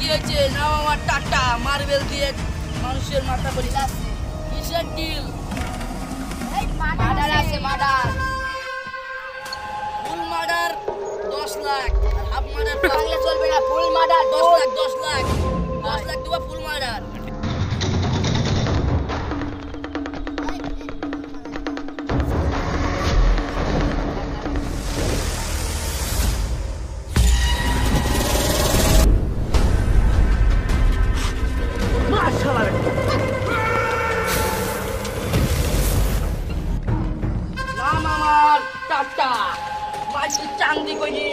হয়েছে নাও আমার tata marble দিয়ে মানুষের মাথা করি কিসের ডিল মার্ডার আছে মার্ডার ফুল মার্ডার 10 লাখ আর হাফ মার্ডার বাংলা চলবে না ফুল মার্ডার 10 লাখ 10 লাখ 10 লাখ দেবো ফুল মার্ডার নাম আমার টাটা মাঝে চান্দি কইনি